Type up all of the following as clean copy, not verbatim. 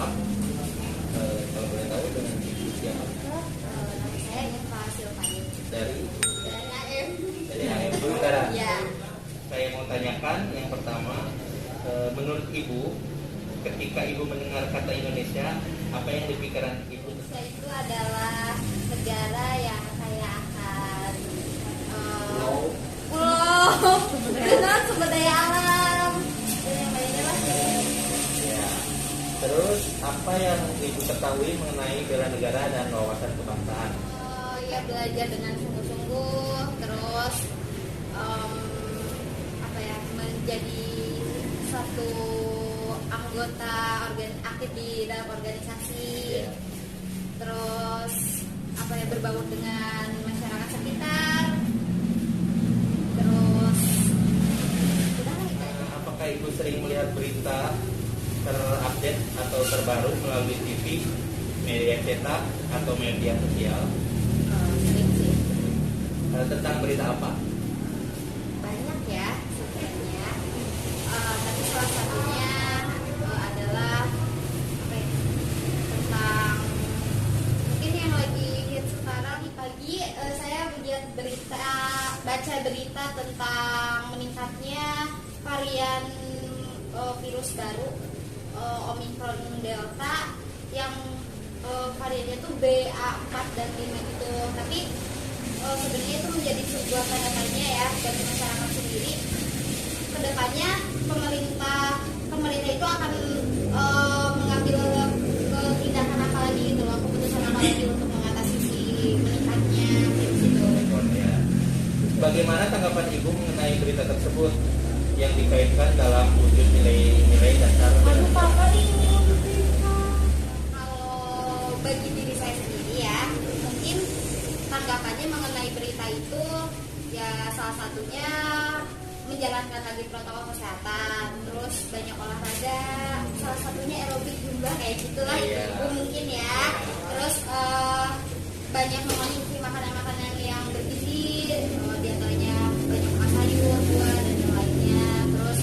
maaf. Kalau boleh tahu dengan ibu siapa? Nama saya Eva Silvani. Dari AM. AM Negara. Ya. Saya mau tanyakan yang pertama, menurut ibu, ketika ibu mendengar kata Indonesia, apa yang dipikiran ibu? Indonesia itu adalah negara yang kaya akan pulau dengan sumber daya alam dan yang lainnya lah. Ya. Terus apa yang ibu ketahui mengenai bela negara dan wawasan kebangsaan? Ya belajar dengan sungguh-sungguh, terus menjadi satu anggota aktif di dalam organisasi. Terus berbaur dengan masyarakat sekitar. Terus apakah ibu sering melihat berita terupdate atau terbaru melalui TV, media cetak atau media sosial? Sering sih. Tentang berita apa? Banyak ya sebenarnya. Tapi salah satunya adalah tentang mungkin yang lagi hit sekarang. Pagi saya baca berita tentang meningkatnya varian virus baru Omicron Delta yang variannya tuh BA4 dan 5 gitu. Tapi sebenarnya itu menjadi sebuah tanda tanya ya bagi masyarakat sendiri. Kedepannya pemerintah itu akan mengambil tindakan apa lagi gitu loh, keputusan apa lagi untuk mengatasi si meningkatnya virus itu. Bagaimana tanggapan ibu mengenai berita tersebut yang dikaitkan dalam wujud nilai-nilai dasar? Kalau bagi diri saya sendiri ya, mungkin tanggapannya mengenai berita itu ya salah satunya menjalankan lagi protokol kesehatan, terus banyak olahraga, salah satunya aerobik zumba kayak gitulah ibu mungkin ya. Terus banyak mengonsumsi makanan-makanan yang bergizi, diantaranya banyak makan sayur, buah dan yang lainnya. Terus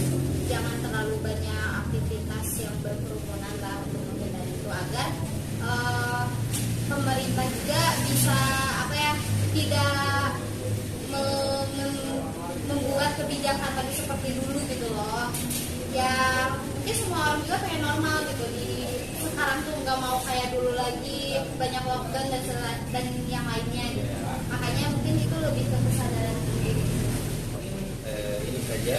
jangan terlalu banyak aktivitas yang berkerumunan lah untuk menghindari itu agar pemerintah juga bisa tidak membuat kebijakan lagi seperti dulu gitu loh. Ya mungkin semua orang juga pengen normal gitu di sekarang tuh nggak mau kayak dulu lagi banyak lockdown dan yang lainnya gitu. Makanya mungkin itu lebih ke kesadaran diri. Ini saja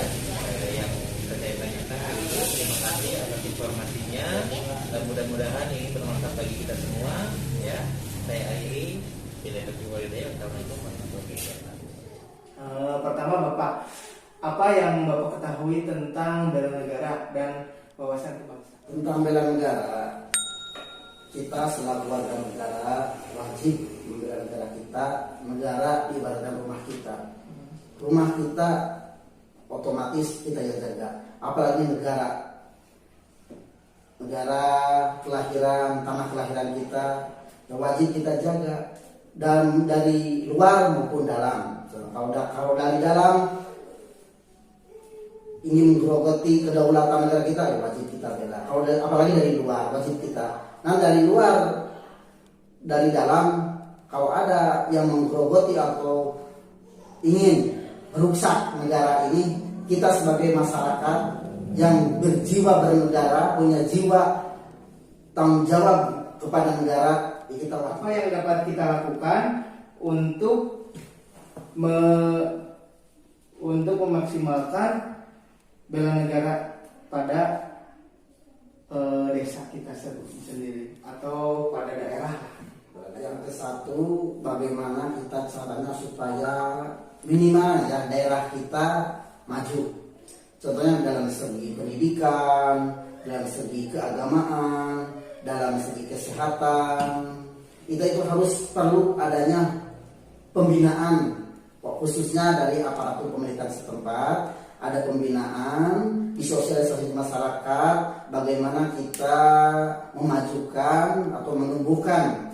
yang bisa saya tanyakan. Terima kasih atas informasinya. Dan mudah-mudahan ini bermanfaat bagi kita semua. Ya, saya akhiri. Assalamualaikum warahmatullahi wabarakatuh. Pertama Bapak, apa yang Bapak ketahui tentang bela negara dan wawasan kebangsaan? Tentang bela negara, kita selaku warga negara wajib membela negara kita. Negara ibaratkan rumah kita. Rumah kita otomatis kita yang jaga. Apalagi negara kelahiran, tanah kelahiran kita yang wajib kita jaga. Dan dari luar maupun dalam. Kalau dari dalam ingin menggerogoti kedaulatan negara kita, ya wajib kita bela. Apalagi dari luar, wajib kita. Nah dari luar, dari dalam, kalau ada yang menggerogoti atau ingin merusak negara ini, kita sebagai masyarakat yang berjiwa bernegara, punya jiwa tanggung jawab kepada negara, ya kita wajib. Apa yang dapat kita lakukan untuk memaksimalkan bela negara pada desa kita sendiri atau pada daerah? Yang ke satu, bagaimana kita caranya supaya minimal ya daerah kita maju. Contohnya dalam segi pendidikan, dalam segi keagamaan, dalam segi kesehatan. Itu harus perlu adanya pembinaan, khususnya dari aparatur pemerintahan setempat. Ada pembinaan, disosialisasi masyarakat, bagaimana kita memajukan atau menumbuhkan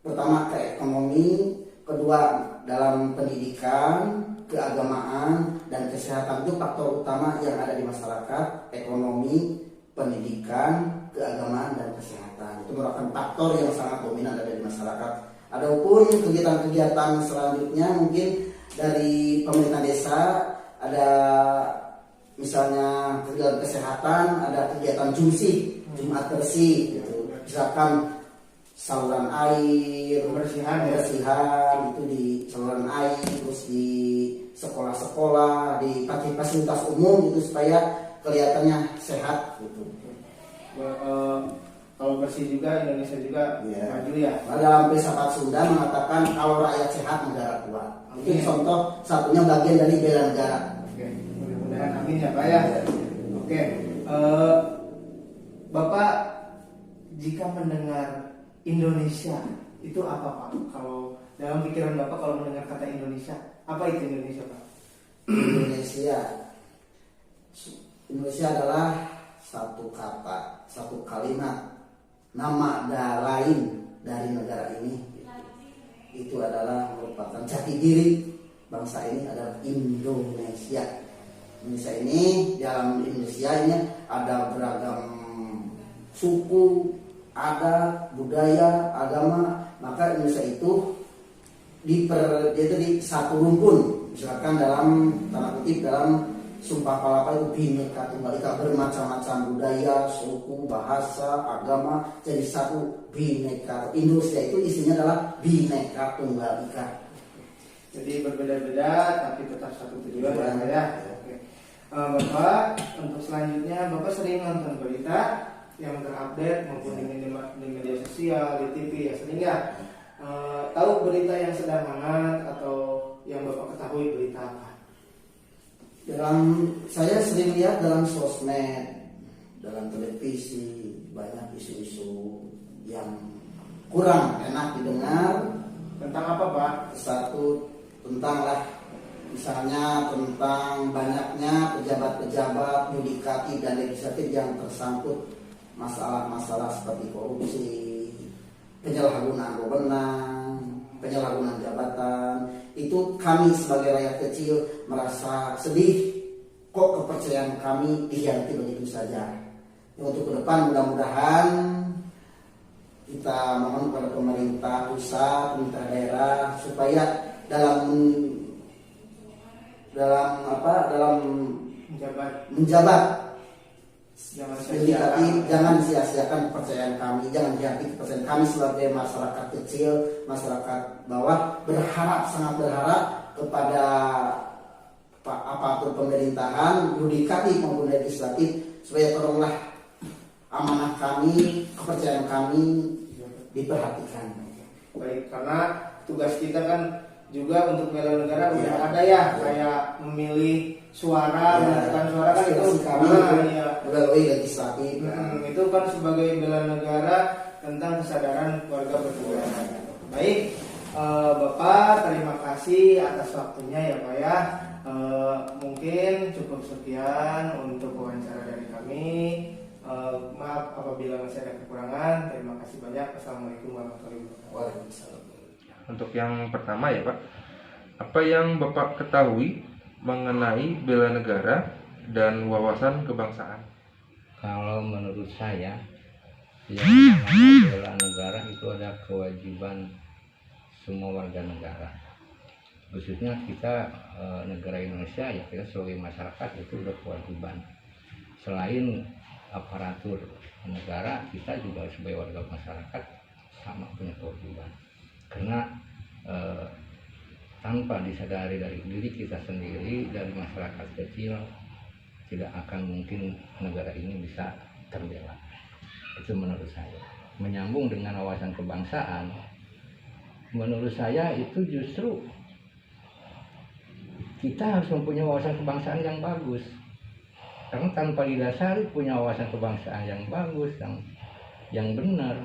pertama ke ekonomi, kedua dalam pendidikan, keagamaan, dan kesehatan. Itu faktor utama yang ada di masyarakat: ekonomi, pendidikan, keagamaan, dan kesehatan. kesehatan. Itu merupakan faktor yang sangat dominan ada di masyarakat. Adapun kegiatan-kegiatan selanjutnya mungkin dari pemerintah desa ada misalnya kegiatan kesehatan, ada kegiatan Jumat bersih gitu. Misalkan saluran air, pembersihan itu di saluran air, terus di sekolah-sekolah, di fasilitas umum itu supaya kelihatannya sehat gitu. Kalau bersih juga Indonesia juga maju ya. Dalam filsafat Sunda mengatakan kalau rakyat sehat negara kuat. Itu contoh satunya bagian dari bela negara. Oke, mudah-mudahan amin ya Pak ya. Oke, Bapak jika mendengar Indonesia itu apa Pak? Kalau dalam pikiran Bapak kalau mendengar kata Indonesia, apa itu Indonesia Pak? Indonesia adalah satu kata, satu kalimat, nama lain dari negara ini. Itu adalah merupakan jati diri bangsa ini adalah Indonesia. Indonesia ini, dalam Indonesia ini ada beragam suku, adat, budaya, agama. Maka Indonesia itu di satu rumpun. Misalkan dalam tanda kutip dalam Sumpah Palapa itu Bhinneka Tunggal Ika, bermacam-macam budaya, suku, bahasa, agama jadi satu Bhinneka. Indonesia itu isinya adalah Bhinneka Tunggal Ika. Jadi berbeda-beda tapi tetap satu tujuan ya. Oke. Bapak, untuk selanjutnya Bapak sering nonton berita yang terupdate maupun di media sosial, di TV ya, sering ya. Tahu berita yang sedang hangat atau yang Bapak ketahui berita apa? Saya sering lihat dalam sosmed, dalam televisi banyak isu-isu yang kurang enak didengar. Tentang apa Pak? Satu tentang misalnya tentang banyaknya pejabat-pejabat yudikatif dan legislatif yang tersangkut masalah-masalah seperti korupsi, penyalahgunaan wewenang, penyalahgunaan jabatan. Itu kami sebagai rakyat kecil merasa sedih, kok kepercayaan kami dikhianati begitu saja. Untuk ke depan mudah-mudahan kita mohon kepada pemerintah pusat, pemerintah daerah supaya dalam menjabat jangan sia-siakan kepercayaan kami, jangan dihati kepercayaan kami sebagai masyarakat kecil, masyarakat bawah. Sangat berharap kepada aparatur pemerintahan, yudikatif maupun legislatif supaya tolonglah amanah kami, kepercayaan kami diperhatikan. Baik, karena tugas kita kan juga untuk bela negara udah ada ya, kayak memilih suara, menentukan suara kan itu kami melalui legislatif. Itu kan sebagai bela negara tentang kesadaran warga bernegara. Baik, Bapak terima kasih atas waktunya ya Pak ya. Mungkin cukup sekian untuk wawancara dari kami. Maaf apabila masih ada kekurangan. Terima kasih banyak. Assalamualaikum warahmatullahi wabarakatuh. Waalaikumsalam. Untuk yang pertama ya Pak, apa yang Bapak ketahui mengenai bela negara dan wawasan kebangsaan? Kalau menurut saya, yang namanya bela negara itu ada kewajiban semua warga negara. Khususnya kita negara Indonesia ya, kita sebagai masyarakat itu udah kewajiban. Selain aparatur negara, kita juga sebagai warga masyarakat sama punya kewajiban. Karena tanpa disadari dari diri kita sendiri, dari masyarakat kecil, tidak akan mungkin negara ini bisa terbela. Itu menurut saya. Menyambung dengan wawasan kebangsaan, menurut saya itu justru kita harus mempunyai wawasan kebangsaan yang bagus. Karena tanpa didasari punya wawasan kebangsaan yang bagus, yang benar,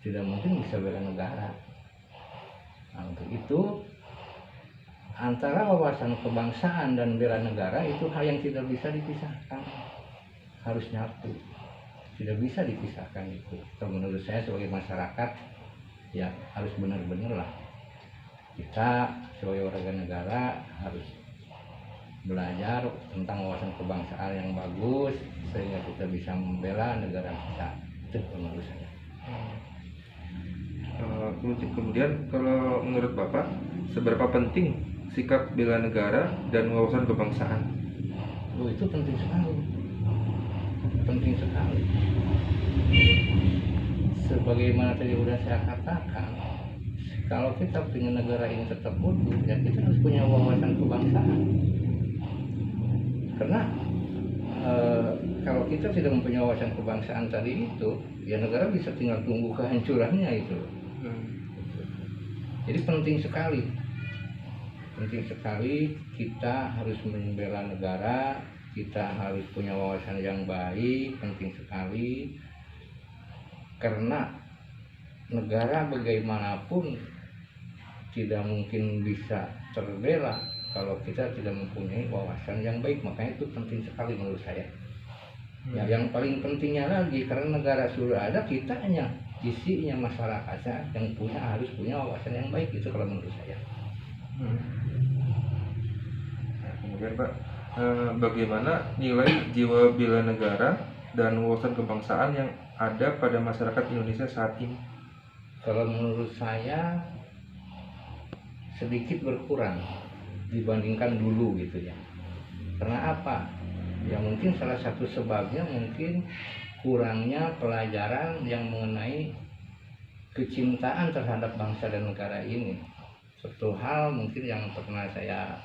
tidak mungkin bisa bela negara. Nah, untuk itu antara wawasan kebangsaan dan bela negara itu hal yang tidak bisa dipisahkan, harus nyatu, tidak bisa dipisahkan itu. Menurut saya sebagai masyarakat ya harus benar-benar lah kita sebagai warga negara harus belajar tentang wawasan kebangsaan yang bagus sehingga kita bisa membela negara kita. Itu menurut saya. Kemudian kalau menurut Bapak, seberapa penting sikap bela negara dan wawasan kebangsaan? Oh, itu penting sekali. Penting sekali. Sebagaimana tadi udah saya katakan, kalau kita ingin negara ini tetap utuh, ya kita harus punya wawasan kebangsaan. Karena kalau kita tidak mempunyai wawasan kebangsaan tadi itu, ya negara bisa tinggal tunggu kehancurannya itu. Jadi penting sekali kita harus membela negara, kita harus punya wawasan yang baik, penting sekali. Karena negara bagaimanapun tidak mungkin bisa terbela kalau kita tidak mempunyai wawasan yang baik. Makanya itu penting sekali menurut saya. Ya, yang paling pentingnya lagi, karena negara sudah ada, kitanya, isinya, masyarakatnya yang harus punya wawasan yang baik, itu kalau menurut saya. Nah, kemudian Pak, bagaimana nilai jiwa bela negara dan wawasan kebangsaan yang ada pada masyarakat Indonesia saat ini? Kalau menurut saya sedikit berkurang dibandingkan dulu gitu ya. Karena apa? Ya mungkin salah satu sebabnya mungkin kurangnya pelajaran yang mengenai kecintaan terhadap bangsa dan negara ini. Satu hal mungkin yang pernah saya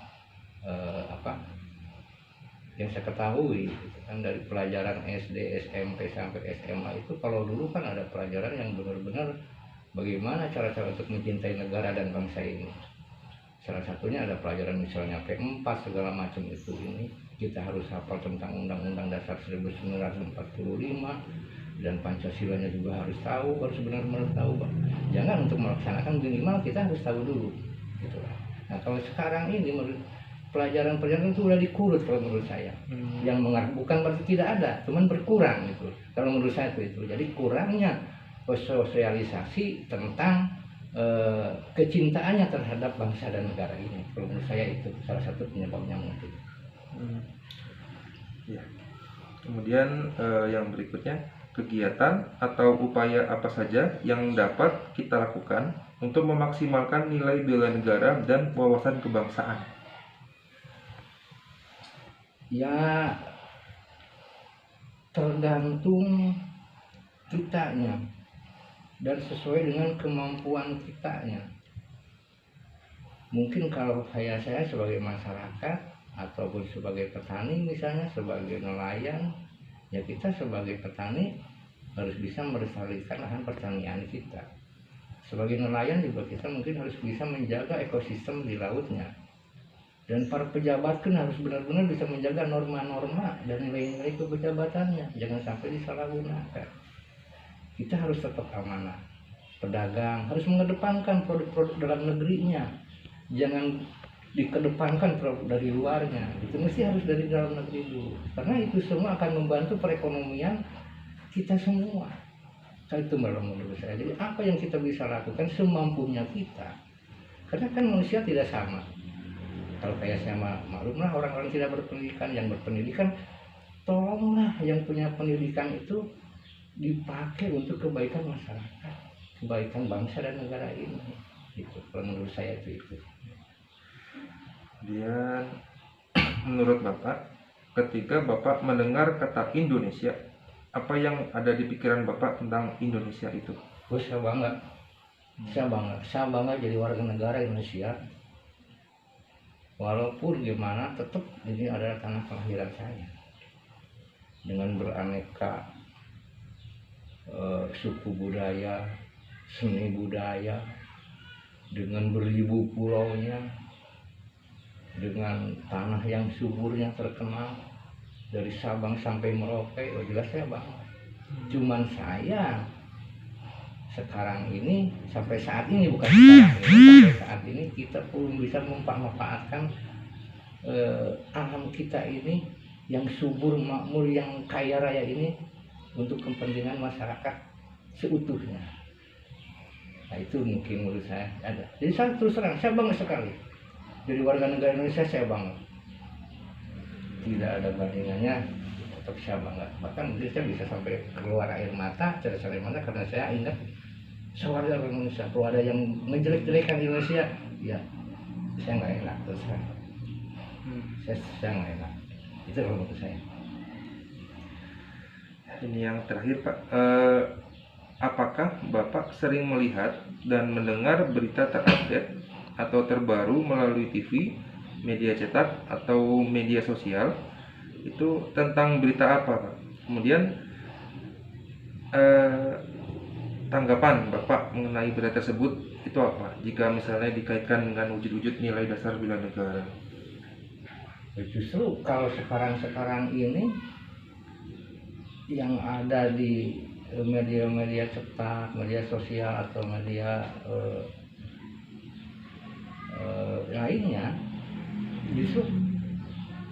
yang saya ketahui gitu kan, dari pelajaran SD, SMP sampai SMA itu, kalau dulu kan ada pelajaran yang benar-benar bagaimana cara-cara untuk mencintai negara dan bangsa ini. Salah satunya ada pelajaran misalnya P4 segala macam itu, ini kita harus hafal tentang Undang-Undang Dasar 1945 dan Pancasilanya juga harus tahu, harus benar-benar tahu. Jangan untuk melaksanakan minimal kita harus tahu dulu gitu. Nah kalau sekarang ini menurut pelajaran-pelajaran itu udah dikurut kalau menurut saya. Yang bukan berarti tidak ada, cuman berkurang gitu. Kalau menurut saya itu. Jadi kurangnya sosialisasi tentang kecintaannya terhadap bangsa dan negara ini. Kalau menurut saya itu salah satu penyebabnya mungkin. Ya. Kemudian yang berikutnya, kegiatan atau upaya apa saja yang dapat kita lakukan untuk memaksimalkan nilai bela negara dan wawasan kebangsaan? Ya tergantung kitanya dan sesuai dengan kemampuan kitanya. Mungkin kalau saya sebagai masyarakat ataupun sebagai petani, misalnya sebagai nelayan, ya kita sebagai petani harus bisa melestarikan lahan pertanian kita. Sebagai nelayan juga kita mungkin harus bisa menjaga ekosistem di lautnya. Dan para pejabat kan harus benar-benar bisa menjaga norma-norma dan nilai-nilai kepejabatannya, jangan sampai disalahgunakan. Kita harus tetap amanah. Pedagang harus mengedepankan produk-produk dalam negerinya, jangan dikedepankan produk dari luarnya. Itu mesti harus dari dalam negeri dulu, karena itu semua akan membantu perekonomian kita semua. Itu menurut saya. Jadi apa yang kita bisa lakukan semampunya kita, karena kan manusia tidak sama. Kalau kayak saya maklumlah orang-orang tidak berpendidikan, yang berpendidikan tolonglah yang punya pendidikan itu dipakai untuk kebaikan masyarakat, kebaikan bangsa dan negara ini. Itu kalau menurut saya itu. Kemudian menurut Bapak, ketika Bapak mendengar kata Indonesia, apa yang ada di pikiran Bapak tentang Indonesia itu? Saya bangga. Saya bangga jadi warga negara Indonesia. Walaupun gimana, tetap ini adalah tanah kelahiran saya. Dengan beraneka suku budaya, seni budaya, dengan beribu pulaunya, dengan tanah yang suburnya terkenal dari Sabang sampai Merauke, jelas saya bangga. Cuman saya sekarang ini, sampai saat ini, bukan sekarang ini, sampai saat ini kita belum bisa memanfaatkan alam kita ini yang subur, makmur, yang kaya raya ini untuk kepentingan masyarakat seutuhnya. Nah itu mungkin menurut saya ada. Jadi saya terus terang, saya bangga sekali jadi warga negara Indonesia, saya bangga. Tidak ada bandingannya, tetap saya bangga. Bahkan mungkin saya bisa sampai keluar air mata, karena saya ingat sewarga Indonesia. Kalau ada yang menjelek-jelekan Indonesia, ya saya nggak enak terus kan. Saya nggak enak. Itu kalau menurut saya. Ini yang terakhir Pak, apakah Bapak sering melihat dan mendengar berita terupdate atau terbaru melalui TV, media cetak, atau media sosial? Itu tentang berita apa Pak? Kemudian tanggapan Bapak mengenai berita tersebut itu apa? Jika misalnya dikaitkan dengan wujud-wujud nilai dasar bela negara. Justru kalau sekarang ini yang ada di media-media cetak, media sosial atau media lainnya, justru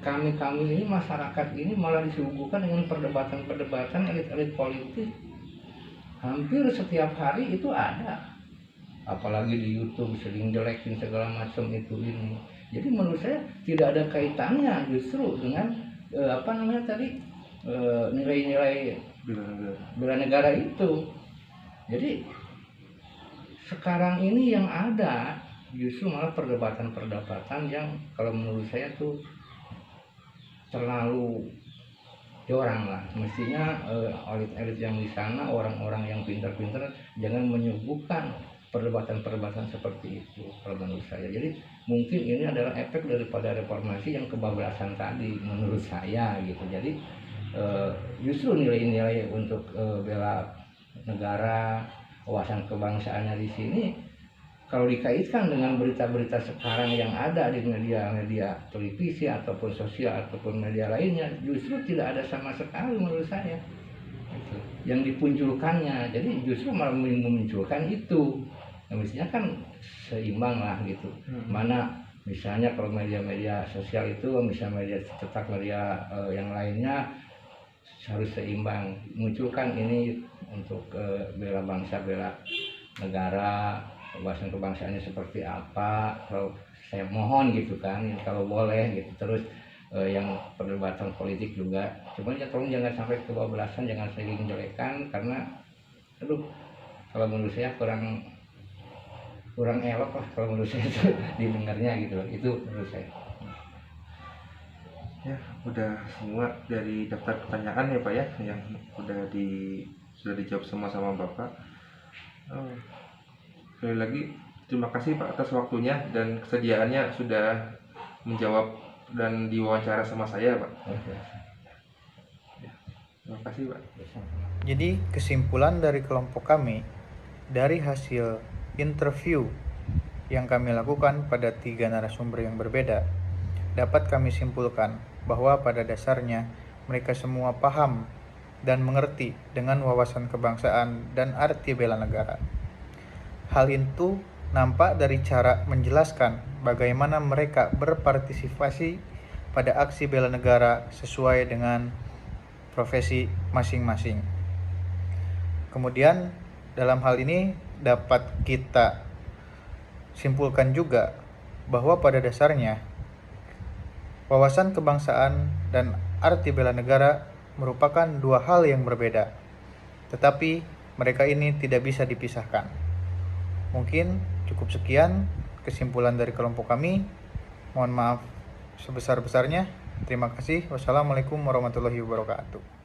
kami ini masyarakat ini malah disuguhkan dengan perdebatan elit-elit politik. Hampir setiap hari itu ada, apalagi di YouTube sering jelekin segala macam itu ini. Jadi menurut saya tidak ada kaitannya justru dengan nilai-nilai bela negara itu. Jadi sekarang ini yang ada justru malah perdebatan yang kalau menurut saya tuh terlalu jorang lah. Mestinya elit-elit yang di sana, orang-orang yang pintar-pintar jangan menyuguhkan perdebatan seperti itu kalau menurut saya. Jadi mungkin ini adalah efek daripada reformasi yang kebablasan tadi menurut saya gitu. Jadi justru nilai-nilai untuk bela negara, wawasan kebangsaannya di sini kalau dikaitkan dengan berita-berita sekarang yang ada di media televisi ataupun sosial ataupun media lainnya, justru tidak ada sama sekali menurut saya gitu yang dipunculkannya. Jadi justru malah memunculkan itu. Nah, mestinya kan seimbang lah gitu. Mana misalnya kalau media-media sosial itu, misalnya media cetak, media yang lainnya harus seimbang, munculkan ini untuk bela bangsa, bela negara, wawasan kebangsaannya seperti apa. Kalau saya mohon gitu kan, kalau boleh gitu. Terus yang perdebatan politik juga, cuma ya tolong jangan sampai kebablasan, jangan saling jelekan, karena kalau menurut saya kurang elok lah kalau menurut saya itu didengarnya gitu loh. Itu menurut saya. Ya, udah semua dari daftar pertanyaan ya Pak ya, yang sudah dijawab semua sama Bapak. Sekali lagi terima kasih Pak atas waktunya dan kesediaannya sudah menjawab dan diwawancara sama saya Pak. Ya, terima kasih Pak. Jadi kesimpulan dari kelompok kami dari hasil interview yang kami lakukan pada 3 narasumber yang berbeda, dapat kami simpulkan bahwa pada dasarnya mereka semua paham dan mengerti dengan wawasan kebangsaan dan arti bela negara. Hal itu nampak dari cara menjelaskan bagaimana mereka berpartisipasi pada aksi bela negara sesuai dengan profesi masing-masing. Kemudian dalam hal ini dapat kita simpulkan juga bahwa pada dasarnya wawasan kebangsaan dan arti bela negara merupakan 2 hal yang berbeda, tetapi mereka ini tidak bisa dipisahkan. Mungkin cukup sekian kesimpulan dari kelompok kami. Mohon maaf sebesar-besarnya. Terima kasih. Wassalamualaikum warahmatullahi wabarakatuh.